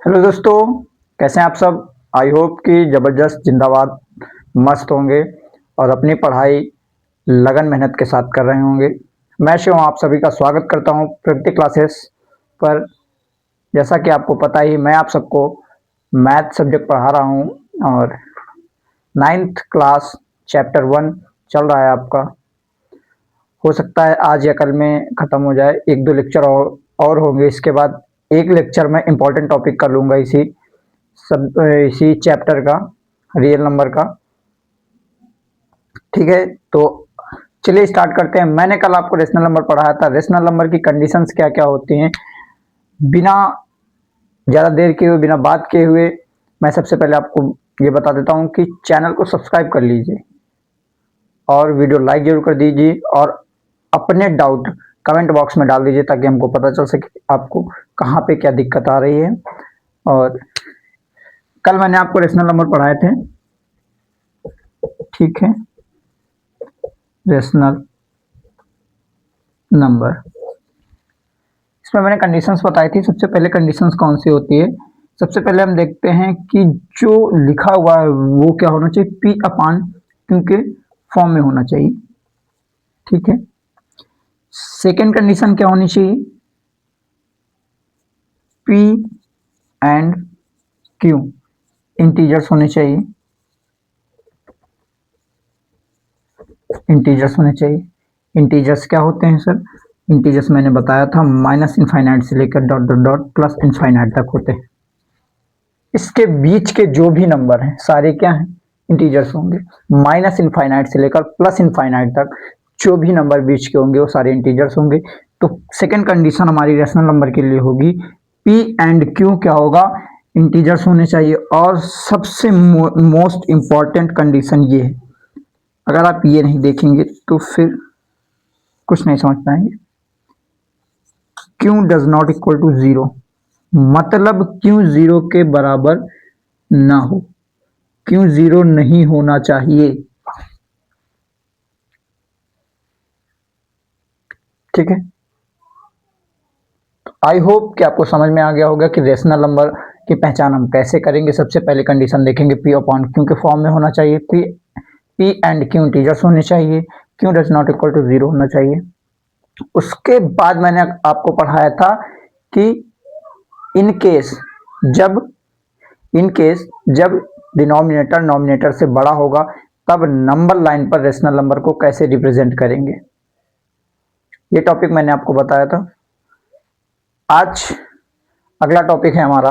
Hello दोस्तों, कैसे हैं आप सब। आई होप कि ज़बरदस्त जिंदाबाद मस्त होंगे और अपनी पढ़ाई लगन मेहनत के साथ कर रहे होंगे। मैं शिव आप सभी का स्वागत करता हूं प्रगति क्लासेस पर। जैसा कि आपको पता ही मैं आप सबको मैथ सब्जेक्ट पढ़ा रहा हूं और 9th क्लास चैप्टर 1 चल रहा है आपका। हो सकता है आज या कल में ख़त्म हो जाए, एक दो लेक्चर और होंगे। इसके बाद एक लेक्चर में इम्पोर्टेंट टॉपिक कर लूँगा इसी चैप्टर का, रियल नंबर का। ठीक है, तो चलिए स्टार्ट करते हैं। मैंने कल आपको रेशनल नंबर पढ़ाया था। रेशनल नंबर की कंडीशंस क्या क्या होती हैं। बिना ज़्यादा देर किए हुए, बिना बात किए हुए, मैं सबसे पहले आपको ये बता देता हूँ कि चैनल को सब्सक्राइब कर लीजिए और वीडियो लाइक जरूर कर दीजिए और अपने डाउट कमेंट बॉक्स में डाल दीजिए ताकि हमको पता चल सके आपको कहाँ पे क्या दिक्कत आ रही है। और कल मैंने आपको रेशनल नंबर पढ़ाए थे, ठीक है। रेशनल नंबर, इसमें मैंने कंडीशंस बताई थी। सबसे पहले कंडीशंस कौन सी होती है। सबसे पहले हम देखते हैं कि जो लिखा हुआ है वो क्या होना चाहिए, पी अपान क्यू के फॉर्म में होना चाहिए, ठीक है। सेकेंड कंडीशन क्या होनी चाहिए, पी एंड क्यू इंटीजर्स होने चाहिए, इंटीजर्स होने चाहिए। इंटीजर्स क्या होते हैं सर, इंटीजर्स मैंने बताया था माइनस इनफाइनाइट से लेकर dot dot dot plus infinite तक होते हैं। इसके बीच के जो भी नंबर हैं सारे क्या हैं, इंटीजर्स होंगे। माइनस इनफाइनाइट से लेकर प्लस इनफाइनाइट तक जो भी नंबर बीच के होंगे वो सारे इंटीजर्स होंगे। तो सेकंड कंडीशन हमारी रेशनल नंबर के लिए होगी, पी एंड क्यू क्या होगा, इंटीजर्स होने चाहिए। और सबसे मोस्ट इंपॉर्टेंट कंडीशन ये है, अगर आप ये नहीं देखेंगे तो फिर कुछ नहीं समझ पाएंगे। Q does not equal to zero, मतलब क्यू जीरो के बराबर ना हो, क्यों जीरो नहीं होना चाहिए, ठीक है। आई होप कि आपको समझ में आ गया होगा कि रेशनल नंबर की पहचान हम कैसे करेंगे। सबसे पहले कंडीशन देखेंगे, पी अपॉन क्यू के फॉर्म में होना चाहिए, पी एंड क्यू इंटीजर्स होने चाहिए, q does not equal to zero होना चाहिए। उसके बाद मैंने आपको पढ़ाया था कि इन केस जब इन केस जब डिनोमिनेटर नॉमिनेटर से बड़ा होगा तब नंबर लाइन पर रेशनल नंबर को कैसे रिप्रेजेंट करेंगे, ये टॉपिक मैंने आपको बताया था। आज अगला टॉपिक है हमारा,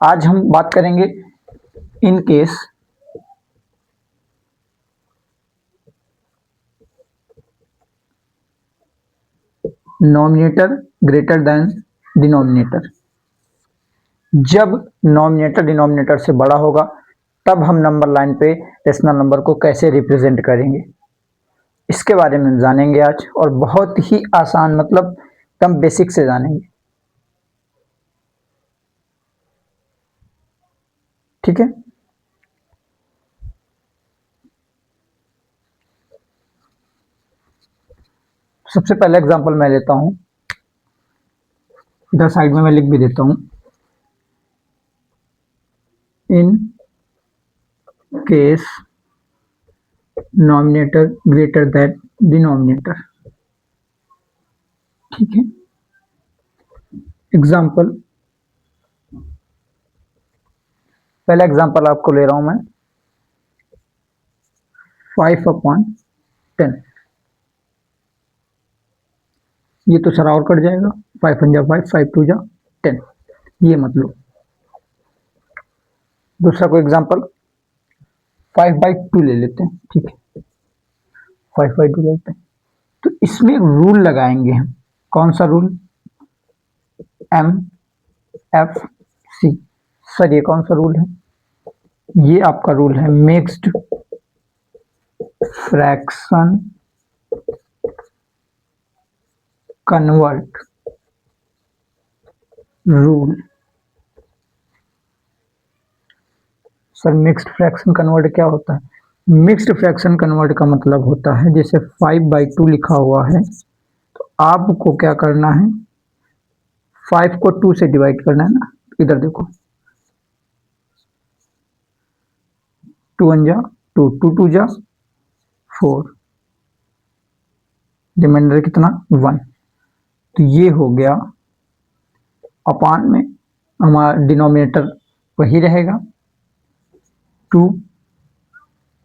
आज हम बात करेंगे in case nominator greater than denominator. जब नॉमिनेटर डिनोमिनेटर से बड़ा होगा तब हम नंबर लाइन पे रेशनल नंबर को कैसे रिप्रेजेंट करेंगे, इसके बारे में हम जानेंगे आज। और बहुत ही आसान, मतलब एकदम बेसिक से जानेंगे, ठीक है। सबसे पहले एग्जांपल मैं लेता हूं, इधर साइड में मैं लिख भी देता हूं। In case nominator greater than denominator, ठीक है। एग्जांपल, पहला एग्जांपल आपको ले रहा हूं मैं, 5/10। ये तो सरा और कट जाएगा, 5 5 5 2 10, ये मतलब। दूसरा कोई एग्जांपल 5/2 ले लेते हैं, ठीक है। 5/2 लेते हैं तो इसमें रूल लगाएंगे हम। कौन सा rule, M F C. Sir ये कौन सा रूल है, ये आपका रूल है mixed fraction convert rule. Sir mixed fraction convert क्या होता है, मिक्स्ड फ्रैक्शन कन्वर्ट का मतलब होता है जैसे 5/2 लिखा हुआ है तो आपको क्या करना है, 5 को 2 से डिवाइड करना है ना। इधर देखो, 2 1 जा 2, 2 2 जा 4, रिमाइंडर कितना 1। तो ये हो गया, अपान में हमारा डिनोमिनेटर वही रहेगा 2,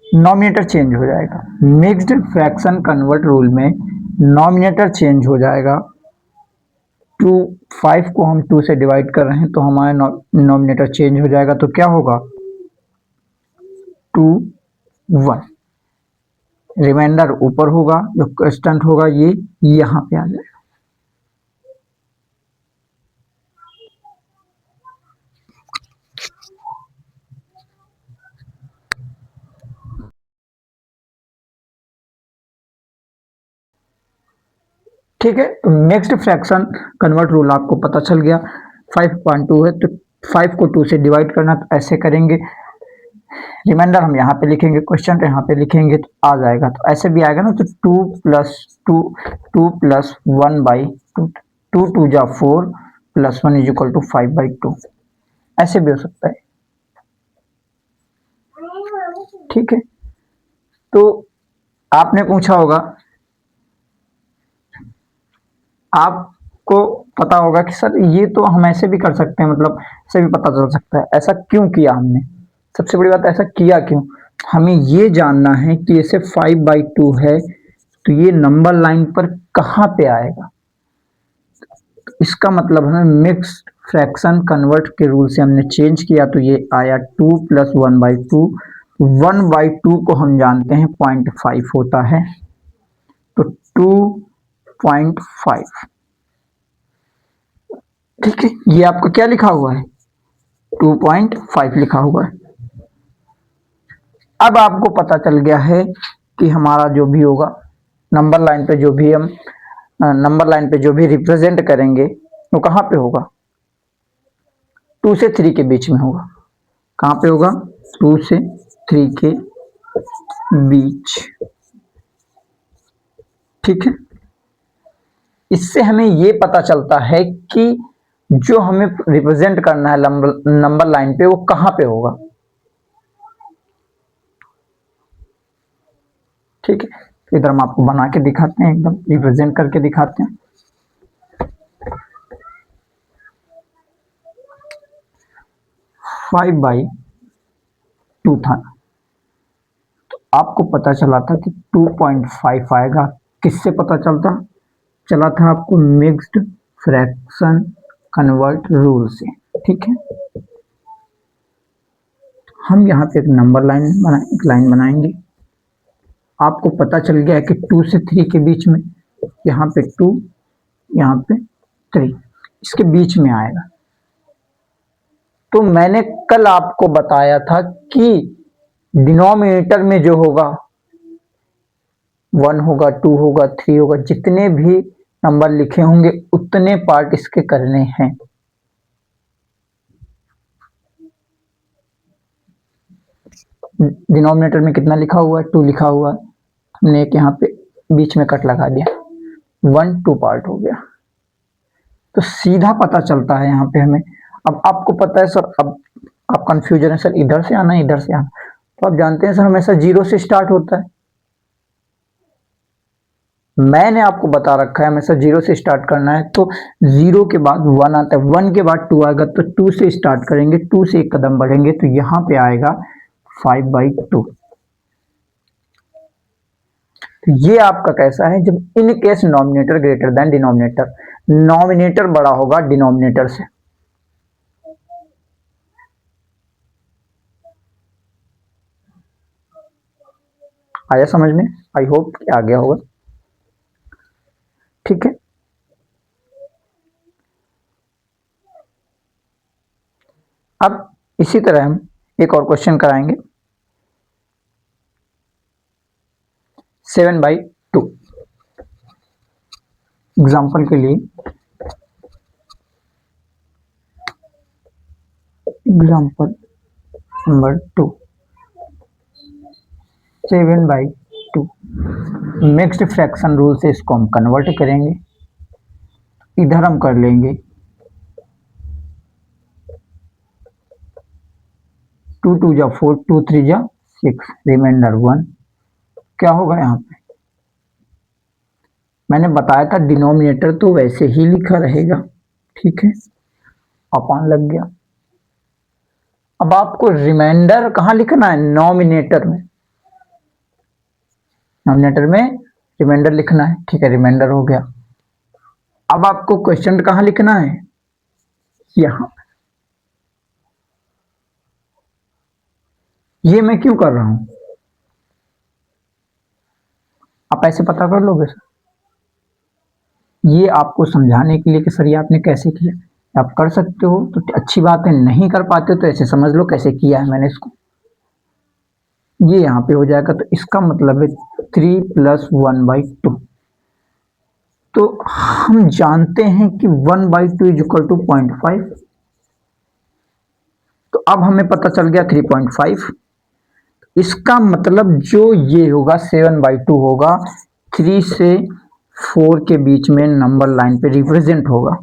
नॉमिनेटर चेंज हो जाएगा। मिक्स्ड फ्रैक्शन कन्वर्ट रूल में नॉमिनेटर चेंज हो जाएगा। 2 5 को हम 2 से डिवाइड कर रहे हैं तो हमारा नॉमिनेटर चेंज हो जाएगा। तो क्या होगा 2 1, रिमाइंडर ऊपर होगा, जो कांस्टेंट होगा ये यहाँ पे आ जाएगा। ठीक है, तो नेक्स्ट फ्रैक्शन कन्वर्ट रूल आपको पता चल गया। 5.2 है तो 5 को 2 से डिवाइड करना, तो ऐसे करेंगे, रिमाइंडर हम यहाँ पे लिखेंगे, क्वेश्चन यहाँ पे लिखेंगे तो आ जाएगा। तो ऐसे भी आएगा ना, तो 2 प्लस 1/2, 2 2 जा 4 प्लस 1 इज इक्वल टू 5/2, ऐसे भी हो सकता है। ठीक है, तो आपने पूछा होगा, आपको पता होगा कि सर ये तो हम ऐसे भी कर सकते हैं, मतलब ऐसे भी पता चल सकता है, ऐसा क्यों किया हमने। सबसे बड़ी बात, ऐसा किया क्यों, हमें ये जानना है कि जैसे 5/2 है तो ये नंबर लाइन पर कहाँ पे आएगा। इसका मतलब हमें मिक्स्ड फ्रैक्शन कन्वर्ट के रूल से हमने चेंज किया, तो ये आया 2 प्लस 1/2। 1/2 को हम जानते हैं 0.5 होता है, तो 2.5। ठीक है, ये आपका क्या लिखा हुआ है 2.5 लिखा हुआ है। अब आपको पता चल गया है कि हमारा जो भी होगा नंबर लाइन पे, जो भी हम नंबर लाइन पे जो भी रिप्रेजेंट करेंगे वो कहाँ पे होगा, 2 से 3 के बीच में होगा। कहाँ पे होगा 2 से 3 के बीच। ठीक है, इससे हमें ये पता चलता है कि जो हमें रिप्रेजेंट करना है नंबर लाइन पे वो कहाँ पे होगा। ठीक है, तो इधर हम आपको बना के दिखाते हैं, एकदम रिप्रेजेंट करके दिखाते हैं। 5/2 था, तो आपको पता चला था कि 2.5 आएगा। किससे पता चला था आपको, मिक्स्ड फ्रैक्शन कन्वर्ट रूल से। ठीक है, हम यहाँ पे एक नंबर लाइन एक लाइन बनाएंगे। आपको पता चल गया है कि 2 से 3 के बीच में, यहाँ पे 2 यहाँ पे 3, इसके बीच में आएगा। तो मैंने कल आपको बताया था कि डिनोमिनेटर में जो होगा 1 होगा, 2 होगा, 3 होगा, जितने भी नंबर लिखे होंगे उतने पार्ट इसके करने हैं। डिनोमिनेटर में कितना लिखा हुआ है 2 लिखा हुआ है, हमने एक यहाँ पे बीच में कट लगा दिया, 1 2 पार्ट हो गया। तो सीधा पता चलता है यहाँ पे हमें। अब आपको पता है सर, अब आप कंफ्यूजन है सर इधर से आना इधर से आना, तो आप जानते हैं सर हमेशा 0 से स्टार्ट होता है। मैंने आपको बता रखा है हमेशा 0 से स्टार्ट करना है, तो 0 के बाद 1 आता है, 1 के बाद 2 आएगा, तो 2 से स्टार्ट करेंगे, 2 से एक कदम बढ़ेंगे तो यहाँ पे आएगा 5/2। तो ये आपका कैसा है, जब in case nominator greater than denominator, nominator बड़ा होगा डिनोमिनेटर से। आया समझ में, आई होप कि आ गया होगा। ठीक है, अब इसी तरह हम एक और क्वेश्चन कराएंगे 7/2। एग्जाम्पल के लिए, example number 2, 7/2। Mixed fraction rule से इसको हम कन्वर्ट करेंगे, इधर हम कर लेंगे 2 2 जा 4, 2 3 जा 6, रिमाइंडर 1। क्या होगा यहाँ पे, मैंने बताया था डिनोमिनेटर तो वैसे ही लिखा रहेगा, ठीक है, अपॉन लग गया। अब आपको रिमाइंडर कहाँ लिखना है, नॉमिनेटर में, नॉमिनेटर में रिमाइंडर लिखना है, ठीक है, रिमाइंडर हो गया। अब आपको क्वेश्चन कहाँ लिखना है, यहाँ। ये मैं क्यों कर रहा हूं, आप ऐसे पता कर लोगे सर, ये आपको समझाने के लिए कि सर ये आपने कैसे किया। आप कर सकते हो तो अच्छी बात है, नहीं कर पाते तो ऐसे समझ लो कैसे किया है मैंने इसको। ये यहाँ पे हो जाएगा, तो इसका मतलब है 3 + 1/2। तो हम जानते हैं कि 1/2 = 0.5। तो अब हमें पता चल गया 3.5। इसका मतलब जो ये होगा 7/2 होगा, 3 से 4 के बीच में नंबर लाइन पे रिप्रेजेंट होगा,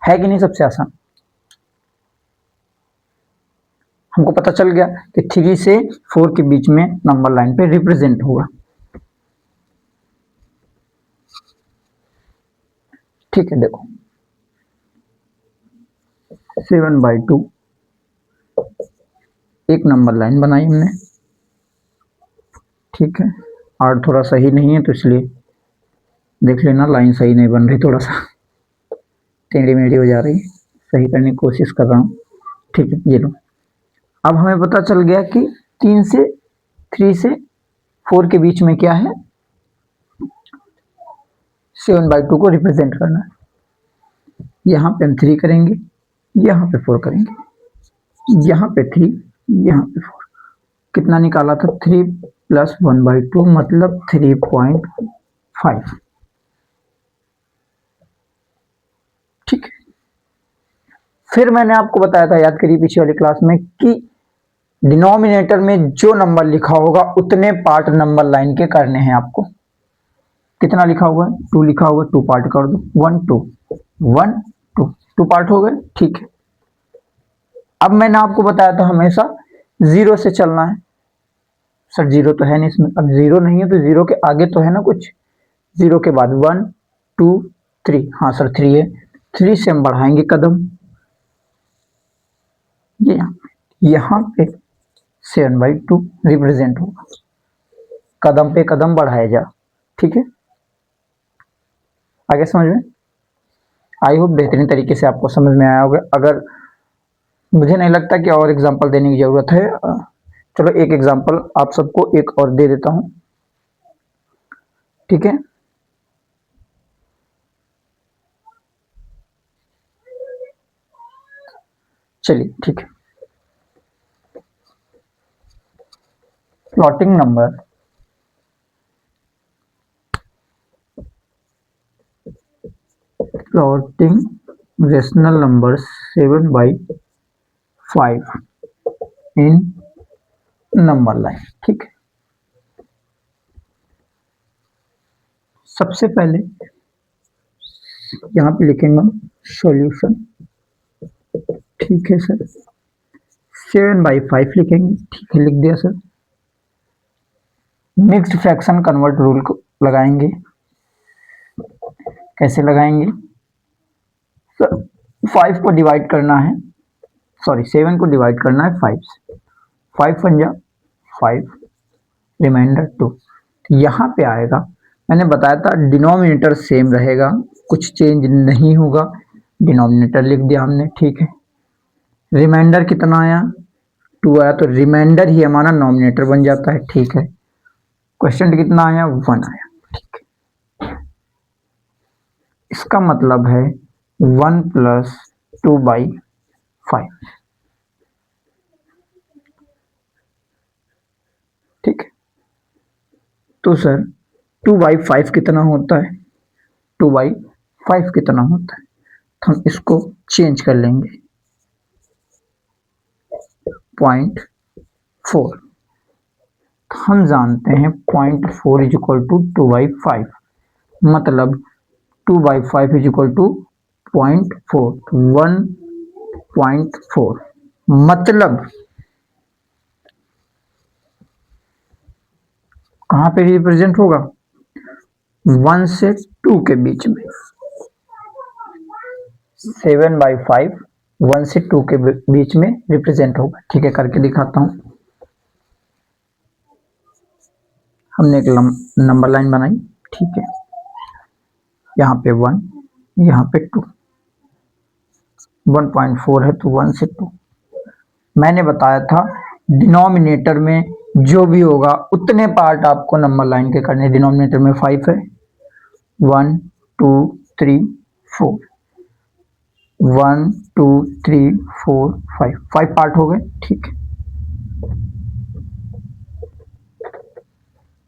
है कि नहीं। सबसे आसान हमको पता चल गया कि 3 से 4 के बीच में नंबर लाइन पे रिप्रेजेंट होगा, ठीक है। देखो 7/2 एक नंबर लाइन बनाई हमने, ठीक है। आर्ट थोड़ा सही नहीं है तो इसलिए देख लेना, लाइन सही नहीं बन रही, थोड़ा सा टेढ़ी मेढ़ी हो जा रही है, सही करने की कोशिश कर रहा हूँ, ठीक है। ये लो, अब हमें पता चल गया कि 3 से 4 के बीच में क्या है, 7/2 को रिप्रेजेंट करना है। यहाँ पे हम 3 करेंगे, यहाँ पे 4 करेंगे, यहाँ पे 3, यहाँ पे 4। कितना निकाला था, 3 + 1/2 मतलब 3.5, ठीक है। फिर मैंने आपको बताया था, याद करिए पिछले वाली क्लास में, कि डिनोमिनेटर में जो नंबर लिखा होगा उतने पार्ट नंबर लाइन के करने हैं आपको। कितना लिखा हुआ है, 2 लिखा हुआ है, 2 पार्ट कर दो, 1 2 1 2, 2 पार्ट हो गए, ठीक है। अब मैंने आपको बताया था हमेशा 0 से चलना है। सर 0 तो है नहीं इसमें, अब 0 नहीं है तो 0 के आगे तो है ना कुछ, 0 के बाद 1 2 3, हाँ सर 3 है, 3 से हम बढ़ाएंगे कदम, ये यहाँ पे 7/2 रिप्रेजेंट होगा, कदम पे कदम बढ़ाया जा, ठीक है। आगे समझ में, आई होप बेहतरीन तरीके से आपको समझ में आया होगा। अगर, मुझे नहीं लगता कि और एग्जांपल देने की जरूरत है, चलो एक एग्जांपल आप सबको एक और दे देता हूं, ठीक है। चलिए ठीक है, floating number floating rational number 7/5 इन नंबर लाइन, ठीक है। सबसे पहले यहाँ पे लिखेंगे हम सॉल्यूशन, ठीक है सर। 7/5 लिखेंगे, ठीक है, लिख दिया sir. Mixed fraction convert rule को लगाएंगे, कैसे लगाएंगे सर, 5 को डिवाइड करना है, सॉरी 7 को डिवाइड करना है 5 से, 5 × 5, रिमाइंडर 2। यहाँ पे आएगा, मैंने बताया था डिनोमिनेटर सेम रहेगा, कुछ चेंज नहीं होगा, डिनोमिनेटर लिख दिया हमने, ठीक है। रिमाइंडर कितना आया, 2 आया, तो रिमाइंडर ही हमारा नॉमिनेटर बन जाता है, ठीक है। क्वेश्चन कितना आया, 1 आया, ठीक है। इसका मतलब है 1 + 2/5, ठीक है। तो सर 2/5 कितना होता है, 2/5 कितना होता है, तो हम इसको चेंज कर लेंगे, 4। हम जानते हैं 0.4 इज इक्वल टू 2/5, मतलब 2/5 इज इक्वल टू 0.4, 1.4, मतलब कहाँ पे रिप्रेजेंट होगा? 1 से 2 के बीच में। 7/5 1 से 2 के बीच में रिप्रेजेंट होगा। ठीक है, करके दिखाता हूं। हमने एक नंबर लाइन बनाई, ठीक है, यहाँ पे 1, यहाँ पे 2, 1.4 है तो 1 से 2। मैंने बताया था डिनोमिनेटर में जो भी होगा उतने पार्ट आपको नंबर लाइन के करने। डिनोमिनेटर में 5 है, 1 2 3 4, 1 2 3 4 5 पार्ट हो गए। ठीक है,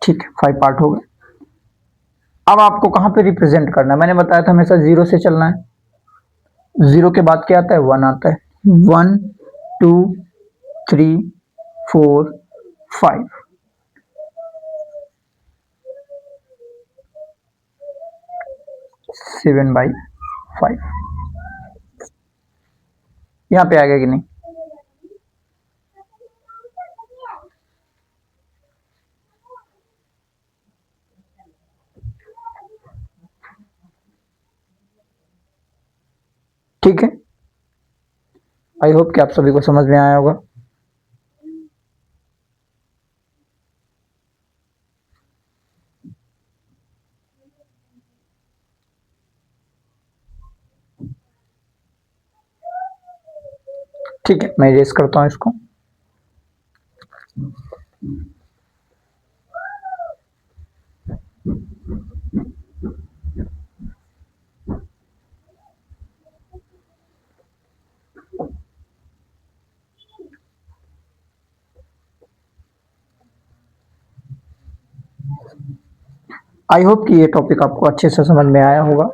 ठीक है, 5 पार्ट हो गए। अब आपको कहां पे रिप्रेजेंट करना है? मैंने बताया था हमेशा 0 से चलना है। 0 के बाद क्या आता है? 1 आता है। 1 2 3 4 5, 7/5 यहाँ पे आ गया कि नहीं? ठीक है, आई होप कि आप सभी को समझ में आया होगा। ठीक है, मैं इरेज करता हूं इसको। आई होप कि ये टॉपिक आपको अच्छे से समझ में आया होगा।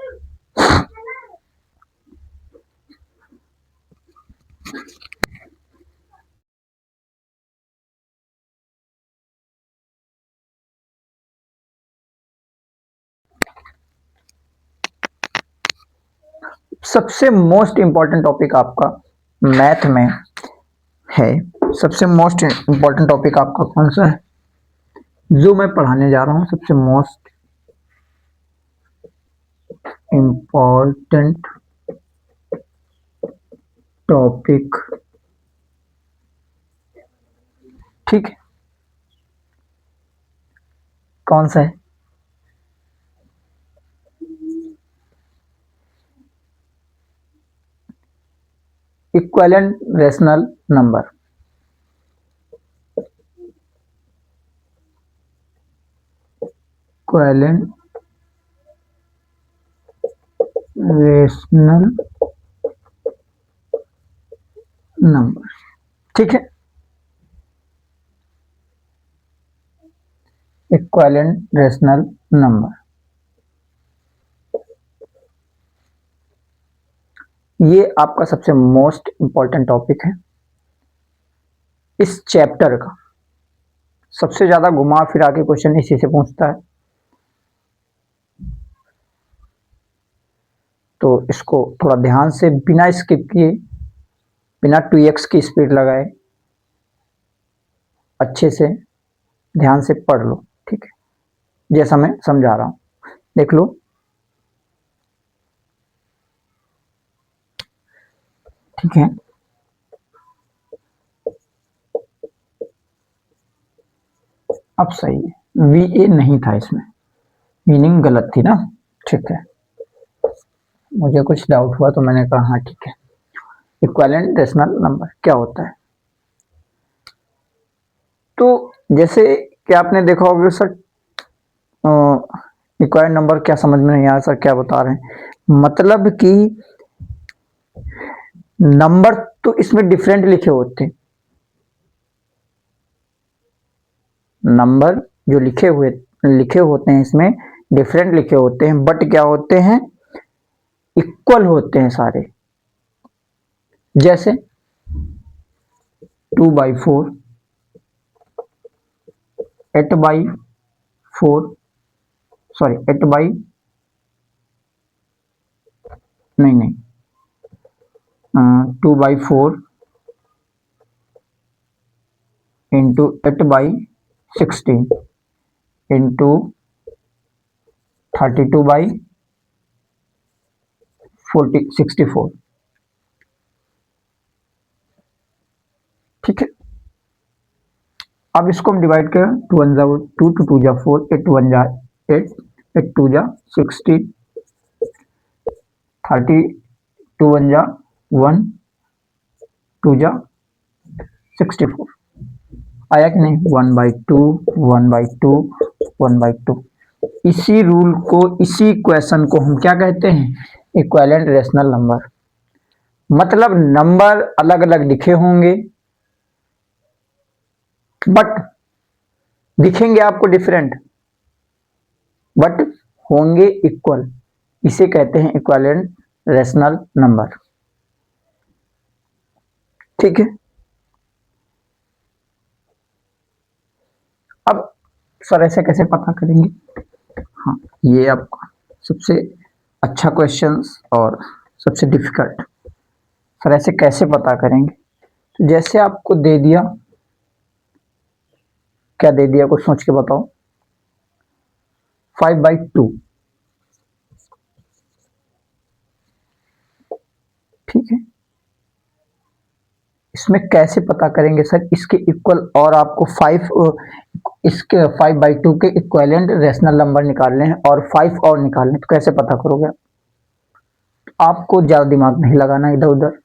सबसे मोस्ट इंपॉर्टेंट टॉपिक आपका मैथ में है। सबसे मोस्ट इंपॉर्टेंट टॉपिक आपका कौन सा है जो मैं पढ़ाने जा रहा हूं? सबसे मोस्ट इंपॉर्टेंट टॉपिक, ठीक है, कौन सा है? Equivalent rational number. Equivalent rational number, ठीक है, इक्विवेलेंट रेशनल नंबर। ये आपका सबसे मोस्ट इंपॉर्टेंट टॉपिक है। इस चैप्टर का सबसे ज्यादा घुमा फिरा के क्वेश्चन इसी से पूछता है, तो इसको थोड़ा ध्यान से बिना स्किप किए, बिना 2x की स्पीड लगाए अच्छे से ध्यान से पढ़ लो। ठीक है, जैसा मैं समझा रहा हूं देख लो। ठीक है, अब सही है। VA नहीं था इसमें, मीनिंग गलत थी ना। ठीक है, मुझे कुछ डाउट हुआ तो मैंने कहा हाँ ठीक है। इक्विवेलेंट रेशनल नंबर क्या होता है? तो जैसे कि आपने देखा होगा सर, इक्विवेलेंट नंबर क्या समझ में नहीं आया सर, क्या बता रहे हैं? मतलब कि नंबर तो इसमें डिफरेंट लिखे होते हैं, नंबर जो लिखे होते हैं इसमें डिफरेंट लिखे होते हैं, बट क्या होते हैं? इक्वल होते हैं सारे। जैसे 2/4 8/4, सॉरी 8 बाई, नहीं 2/4 इंटू 8/16 इंटू 32/64। ठीक है, अब इसको हम डिवाइड करें, 2 1 जा 2, 2 2 जा 4, 8 1 जा 8, 8 2 जा 16, 32 1 जा 1, 2 जा 64। आया कि नहीं? 1/2, 1/2, 1/2। इसी रूल को, इसी इक्वेशन को हम क्या कहते हैं? Equivalent rational number. मतलब नंबर अलग अलग लिखे होंगे बट दिखेंगे आपको डिफरेंट, बट होंगे इक्वल। इसे कहते हैं इक्विवेलेंट रेशनल नंबर। ठीक है, अब सर ऐसे कैसे पता करेंगे? हाँ, ये आपका सबसे अच्छा क्वेश्चन और सबसे डिफिकल्ट। सर ऐसे कैसे पता करेंगे? तो जैसे आपको दे दिया, क्या दे दिया कुछ सोच के बताओ। 5/2, ठीक है। इसमें कैसे पता करेंगे सर इसके इक्वल, और आपको 5, इसके 5/2 के इक्विवेलेंट रेशनल नंबर निकालने हैं और 5 और निकालने, तो कैसे पता करोगे? आपको ज्यादा दिमाग नहीं लगाना, इधर उधर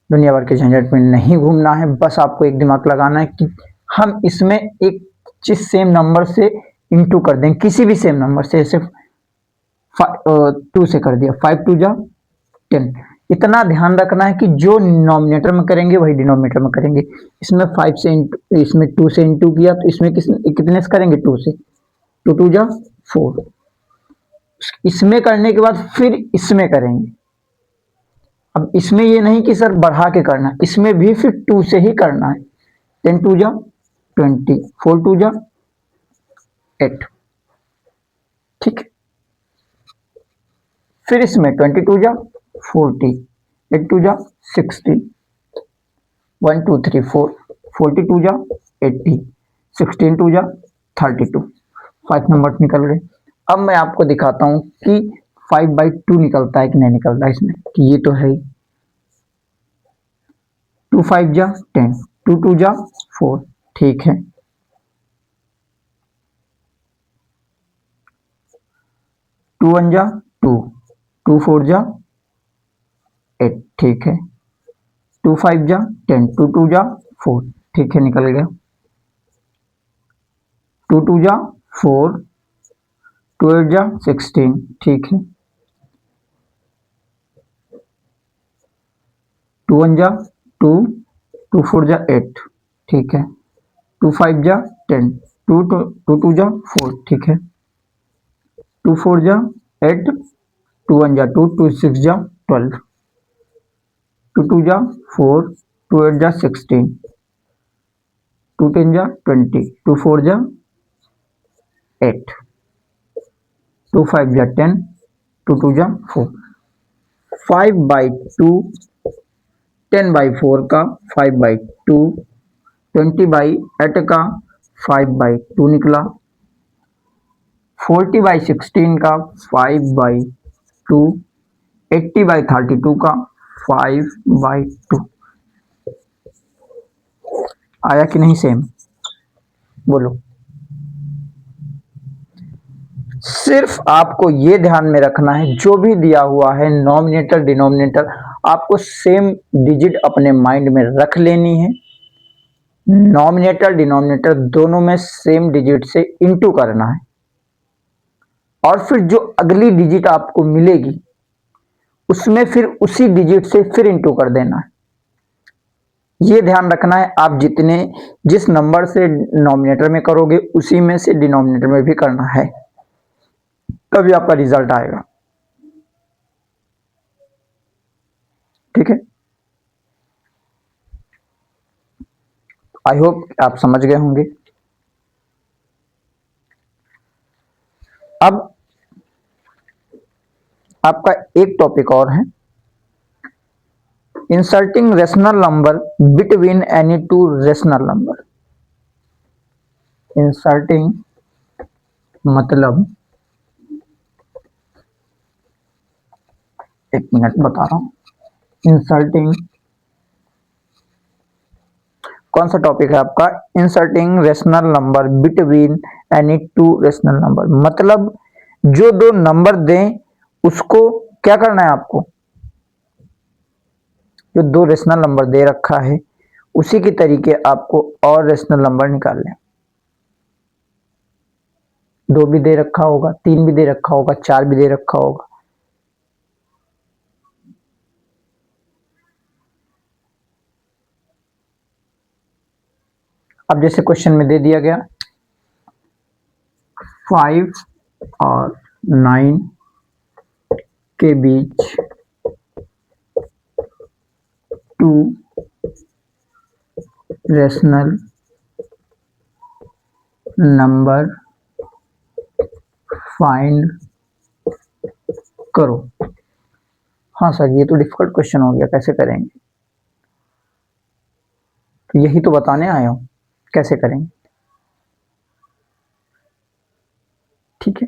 दुनिया भर के झंझट में नहीं घूमना है। बस आपको एक दिमाग लगाना है कि हम इसमें एक चीज सेम नंबर से इंटू कर दें, किसी भी सेम नंबर से। जैसे 2 से कर दिया, 5 2 जा 10। इतना ध्यान रखना है कि जो डिनोमिनेटर में करेंगे वही डिनोमिनेटर में करेंगे। इसमें 5 से इसमें 2 से इंटू किया तो इसमें कितने से करेंगे? 2 से। 2 2 जा 4। इसमें करने के बाद फिर इसमें करेंगे। अब इसमें ये नहीं कि सर बढ़ा के करना, इसमें भी फिर 2 से ही करना है। 10 2 जा 20, 4 2 जा 8। ठीक है, फिर इसमें 22 जा 40, 8 2 जा 60, 1 2 3 4, 42 जा 80, 16 2 जा 32। 5 नंबर निकल गए। अब मैं आपको दिखाता हूं कि 5/2 निकलता है कि नहीं निकलता इसमें, कि ये तो है ही। 2 5 जा 10, 2 2 जा 4, ठीक है। 2 1 जा 2, 2 4 जा 8, ठीक है। 2 5 जा 10, 2 2 जा 4, ठीक है, निकल गया। 2 2 जा 4, 2 8 जा 16, ठीक है। 2 1 जा 2, 2 4 जा 8, ठीक है। 2 5 जा 10, 2 2 जा 4, ठीक है। 2 4 जा 8, 2 1 जा 2, 2 6 जा 12, 2 2 जा 4, 2 8 जा 16, 2 10 जा 20, 2 4 जा 8, 2 5 जा 10, 2 2 जा 4। 5/2, 10/4 का 5/2, 20/8 का 5/2 निकला। 40/16 का 5/2, 80/32 का 5/2। आया कि नहीं सेम? बोलो। सिर्फ आपको ये ध्यान में रखना है, जो भी दिया हुआ है नॉमिनेटर डिनोमिनेटर, आपको सेम डिजिट अपने माइंड में रख लेनी है। नॉमिनेटर डिनोमिनेटर दोनों में सेम डिजिट से इंटू करना है, और फिर जो अगली डिजिट आपको मिलेगी उसमें फिर उसी डिजिट से फिर इंटू कर देना है। ये ध्यान रखना है, आप जिस नंबर से नॉमिनेटर में करोगे उसी में से डिनोमिनेटर में भी करना है, तभी आपका रिजल्ट आएगा। ठीक है, आई होप आप समझ गए होंगे। अब आपका एक टॉपिक और है, inserting rational number between any two rational number. Inserting मतलब, एक मिनट बता रहा हूं, इंसर्टिंग कौन सा टॉपिक है आपका, inserting rational number between any two rational number. मतलब जो दो नंबर दें उसको क्या करना है आपको, जो दो रेशनल नंबर दे रखा है उसी की तरीके आपको और रेशनल नंबर निकालने। दो भी दे रखा होगा, तीन भी दे रखा होगा, चार भी दे रखा होगा। अब जैसे क्वेश्चन में दे दिया गया 5 और 9 के बीच टू रेशनल नंबर फाइंड करो। हाँ सर, ये तो डिफिकल्ट क्वेश्चन हो गया, कैसे करेंगे? तो यही तो बताने आया हूं, कैसे करेंगे। ठीक है,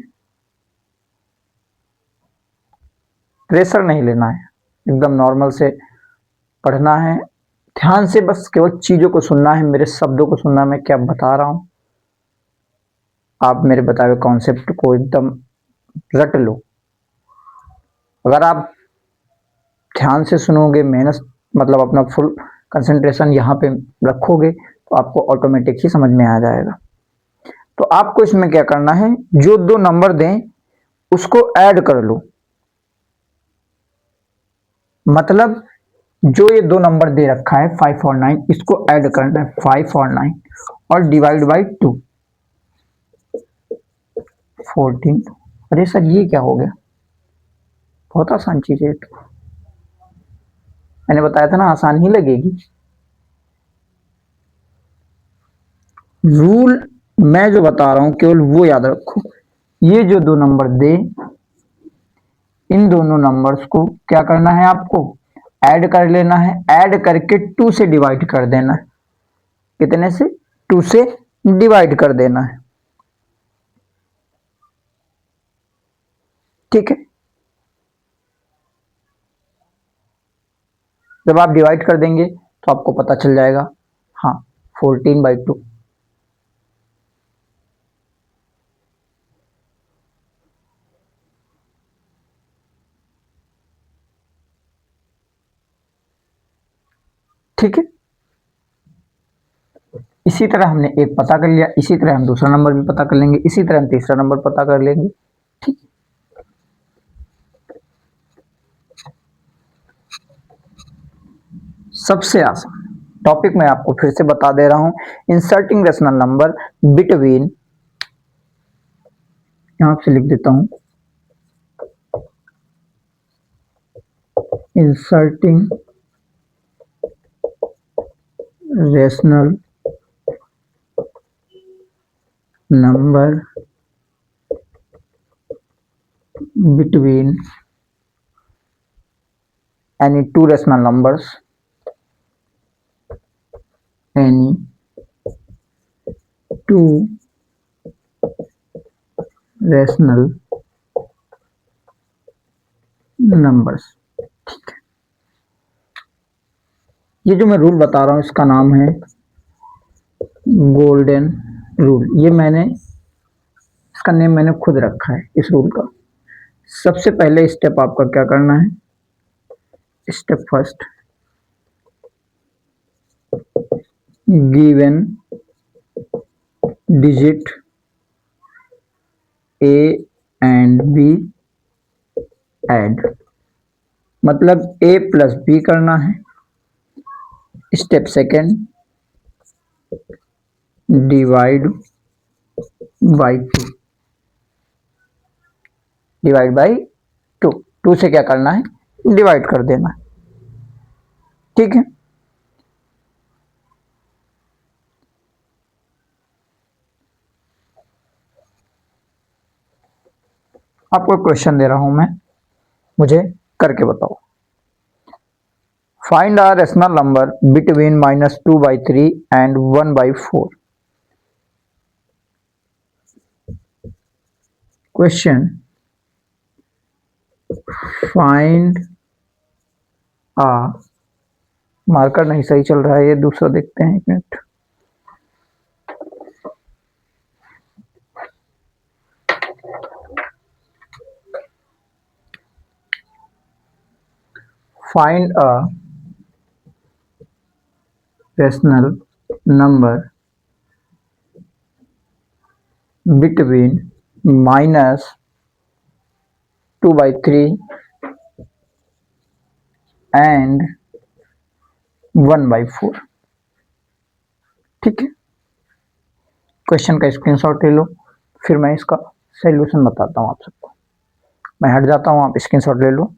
प्रेशर नहीं लेना है, एकदम नॉर्मल से पढ़ना है, ध्यान से बस केवल चीजों को सुनना है, मेरे शब्दों को सुनना, मैं क्या बता रहा हूं, आप मेरे बताए हुए कॉन्सेप्ट को एकदम रट लो। अगर आप ध्यान से सुनोगे, मेहनत मतलब अपना फुल कंसंट्रेशन यहाँ पे रखोगे तो आपको ऑटोमेटिक ही समझ में आ जाएगा। तो आपको इसमें क्या करना है, जो दो नंबर दें उसको ऐड कर लो। मतलब जो ये दो नंबर दे रखा है 5 और 9, इसको ऐड करना है 5 और 9 और डिवाइड बाई 2, 14। अरे सर ये क्या हो गया, बहुत आसान चीज है तो, मैंने बताया था ना आसान ही लगेगी। रूल मैं जो बता रहा हूं केवल वो याद रखो, ये जो दो नंबर दे, इन दोनों नंबर्स को क्या करना है आपको, ऐड कर लेना है, ऐड करके 2 से डिवाइड कर देना है। कितने से? 2 से डिवाइड कर देना है। ठीक है, जब आप डिवाइड कर देंगे तो आपको पता चल जाएगा, हाँ 14/2। ठीक है, इसी तरह हमने एक पता कर लिया, इसी तरह हम दूसरा नंबर भी पता कर लेंगे, इसी तरह हम तीसरा नंबर पता कर लेंगे। ठीक, सबसे आसान टॉपिक मैं आपको फिर से बता दे रहा हूं, इंसर्टिंग रेशनल नंबर बिटवीन, यहां से लिख देता हूं, inserting rational number between any two rational numbers, any two rational numbers. ठीक है, ये जो मैं रूल बता रहा हूं इसका नाम है गोल्डन रूल। ये मैंने, इसका नेम मैंने खुद रखा है इस रूल का। सबसे पहले स्टेप आपका क्या करना है, step first, given digit a and b add, मतलब ए प्लस बी करना है। Step second, divide by 2, divide by 2, 2 से क्या करना है, डिवाइड कर देना है। ठीक है, आपको क्वेश्चन दे रहा हूं मैं, मुझे करके बताओ। Find a rational number between -2/3 and 1/4। Question, find a, marker नहीं सही चल रहा है, ये दूसरा देखते हैं, एक minute. Find a rational number between -2/3 and 1/4। ठीक है, क्वेश्चन का स्क्रीनशॉट ले लो, फिर मैं इसका सॉल्यूशन बताता हूँ आप सबको। मैं हट जाता हूँ, आप स्क्रीनशॉट ले लो।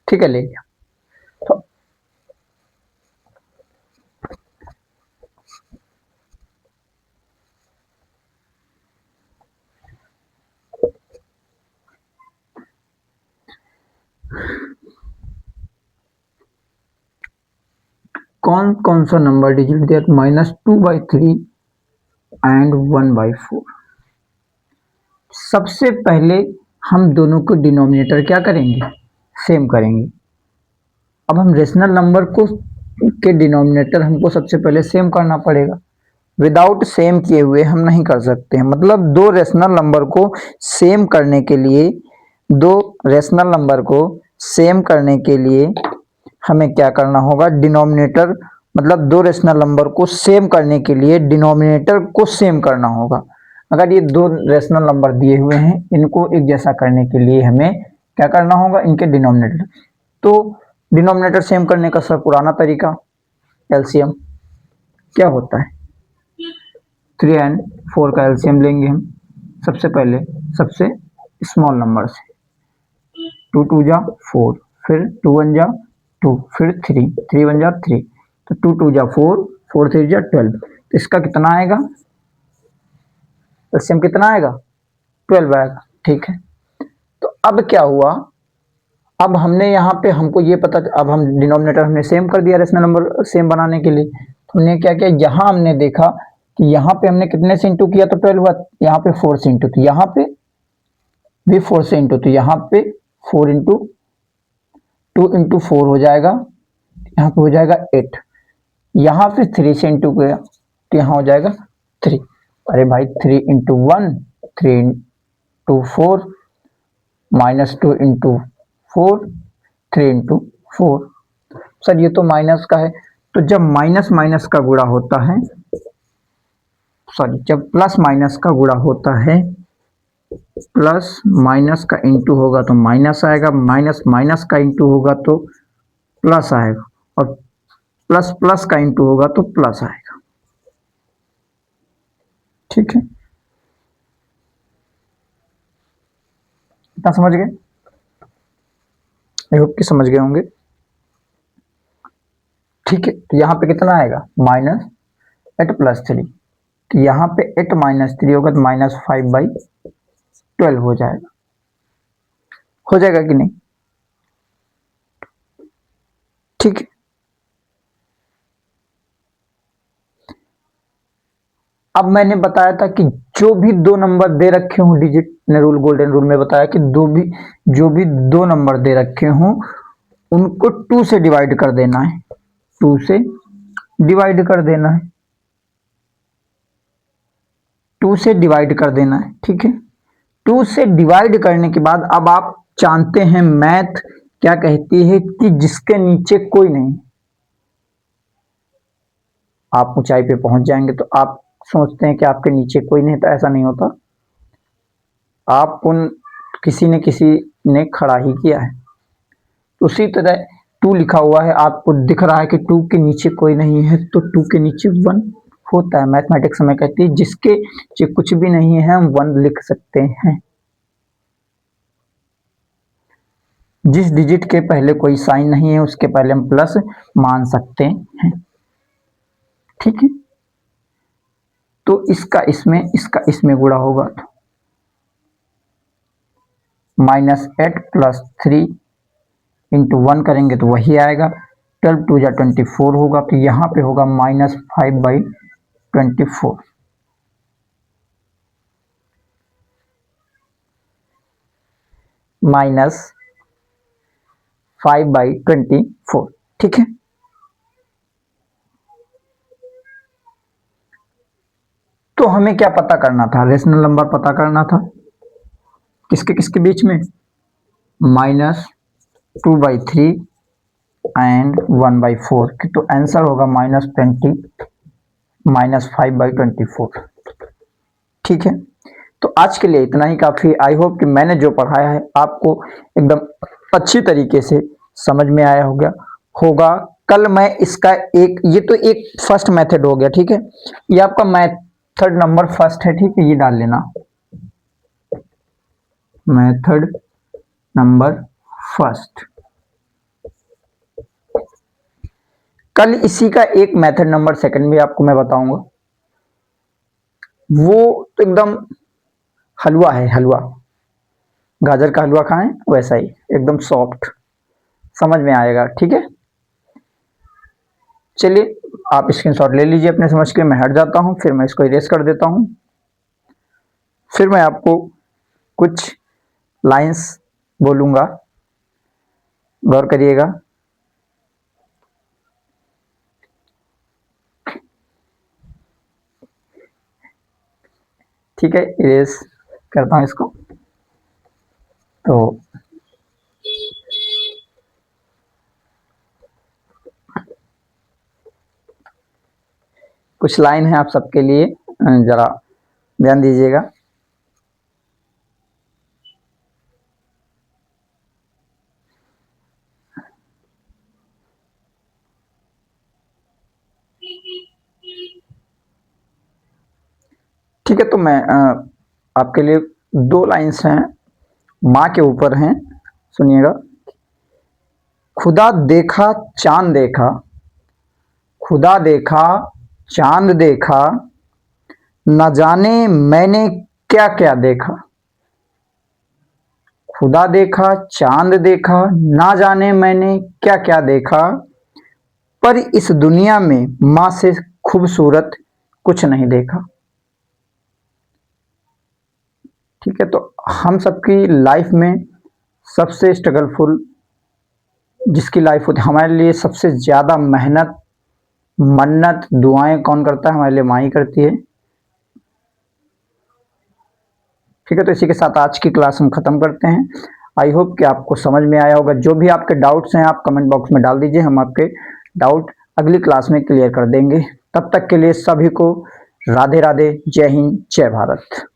ठीक है, ले लिया। तो कौन कौन सा नंबर डिजिट दिया? -2/3 एंड 1/4। सबसे पहले हम दोनों को डिनोमिनेटर क्या करेंगे? सेम करेंगे। अब हम रेशनल नंबर को के डिनोमिनेटर हमको सबसे पहले सेम करना पड़ेगा। विदाउट सेम किए हुए हम नहीं कर सकते हैं। मतलब दो रेशनल नंबर को सेम करने के लिए, दो रेशनल नंबर को सेम करने के लिए हमें क्या करना होगा? डिनोमिनेटर, मतलब दो रेशनल नंबर को सेम करने के लिए डिनोमिनेटर को सेम करना होगा। अगर ये दो रेशनल नंबर दिए हुए हैं, इनको एक जैसा करने के लिए हमें क्या करना होगा? इनके डिनोमिनेटर। तो डिनोमिनेटर सेम करने का सर पुराना तरीका एलसीएम क्या होता है? 3 एंड 4 का एलसीएम लेंगे हम। सबसे पहले सबसे स्मॉल नंबर से 2 2 जा 4, फिर 2 1 जा 2, फिर 3 3 1 जा 3, तो 2 2 जा 4 4 3 जा 12। तो इसका कितना आएगा? एलसीएम कितना आएगा? 12 आएगा। ठीक है, तो अब क्या हुआ? अब हमने यहाँ पे हमको ये पता, अब हम डिनोमिनेटर हमने सेम कर दिया रेशनल नंबर सेम बनाने के लिए। तो हमने क्या किया? यहाँ हमने देखा कि यहाँ पे हमने कितने से इंटू किया तो 12 हुआ, यहाँ पे 4 से इंटू, तो यहाँ पे भी 4 से इंटू, तो यहाँ पे 4 इंटू 2 इंटू 4 हो जाएगा, यहाँ पे हो जाएगा 8। यहाँ पे 3 से इंटू किया तो यहाँ हो जाएगा 3। अरे भाई 3 into 1, 3 into 4, -2 into 4, 3 into 4। Sir ये तो माइनस का है, तो जब माइनस माइनस का गुणा होता है, सॉरी, जब प्लस माइनस का गुणा होता है, प्लस माइनस का इंटू होगा तो माइनस आएगा, माइनस माइनस का इंटू होगा तो प्लस आएगा, और प्लस प्लस का इंटू होगा तो प्लस आएगा। ठीक है, इतना समझ गए? आई होप कि समझ गए होंगे। ठीक है, तो यहाँ पे कितना आएगा? -8 + 3, तो यहाँ पे 8 - 3 होगा तो -5/12 हो जाएगा। हो जाएगा कि नहीं? ठीक है, अब मैंने बताया था कि जो भी दो नंबर दे रखे हों, डिजिट ने रूल, गोल्डन रूल में बताया कि जो भी दो नंबर दे रखे हों उनको 2 से डिवाइड कर देना है, 2 से डिवाइड कर देना है, 2 से डिवाइड कर देना है। ठीक है, 2 से डिवाइड करने के बाद अब आप जानते हैं मैथ क्या कहती है कि जिसके नीचे कोई नहीं, आप ऊंचाई पे पहुंच जाएंगे तो आप सोचते हैं कि आपके नीचे कोई नहीं, तो ऐसा नहीं होता। आप उन किसी ने खड़ा ही किया है। उसी तरह 2 लिखा हुआ है, आपको दिख रहा है कि 2 के नीचे कोई नहीं है, तो 2 के नीचे 1 होता है। मैथमेटिक्स में कहती है जिसके नीचे कुछ भी नहीं है हम 1 लिख सकते हैं। जिस डिजिट के पहले कोई साइन नहीं है उसके पहले हम प्लस मान सकते हैं, ठीक है। तो इसका इसमें गुणा होगा, -8 + 3 × 1 करेंगे तो वही आएगा, 12 2 = 24 होगा, तो यहाँ पे होगा -5/24, -5/24, ठीक है। तो हमें क्या पता करना था, रेशनल नंबर पता करना था, किसके किसके बीच में, -2/3 एंड 1/4, तो आंसर होगा -5/24, ठीक है। तो आज के लिए इतना ही काफ़ी। आई होप कि मैंने जो पढ़ाया है आपको एकदम अच्छी तरीके से समझ में आया होगा। कल मैं इसका ये तो एक फर्स्ट मेथड हो गया, ठीक है। ये आपका मेथड नंबर फर्स्ट है, ठीक है, ये डाल लेना, मेथड नंबर फर्स्ट। कल इसी का एक मेथड नंबर सेकंड भी आपको मैं बताऊंगा, वो तो एकदम हलवा है, हलवा, गाजर का हलवा खाएं वैसा ही एकदम सॉफ्ट, समझ में आएगा, ठीक है। चलिए आप स्क्रीनशॉट ले लीजिए अपने समझ के, मैं हट जाता हूं, फिर मैं इसको इरेज कर देता हूं, फिर मैं आपको कुछ लाइंस बोलूंगा, गौर करिएगा। ठीक है, इरेज करता हूं इसको। तो कुछ लाइन है आप सबके लिए, जरा ध्यान दीजिएगा। ठीक है, तो मैं आपके लिए 2 लाइन्स हैं, माँ के ऊपर हैं, सुनिएगा। खुदा देखा चांद देखा, खुदा देखा चांद देखा, न जाने मैंने क्या क्या देखा। खुदा देखा चांद देखा, ना जाने मैंने क्या क्या देखा, पर इस दुनिया में माँ से खूबसूरत कुछ नहीं देखा। ठीक है, तो हम सबकी लाइफ में सबसे स्ट्रगलफुल जिसकी लाइफ होती है, हमारे लिए सबसे ज़्यादा मेहनत, मन्नत, दुआएं कौन करता है, हमारे लिए माँ ही करती है। ठीक है, तो इसी के साथ आज की क्लास हम खत्म करते हैं। आई होप कि आपको समझ में आया होगा। जो भी आपके डाउट्स हैं आप कमेंट बॉक्स में डाल दीजिए, हम आपके डाउट अगली क्लास में क्लियर कर देंगे। तब तक के लिए सभी को राधे राधे, जय हिंद, जय भारत।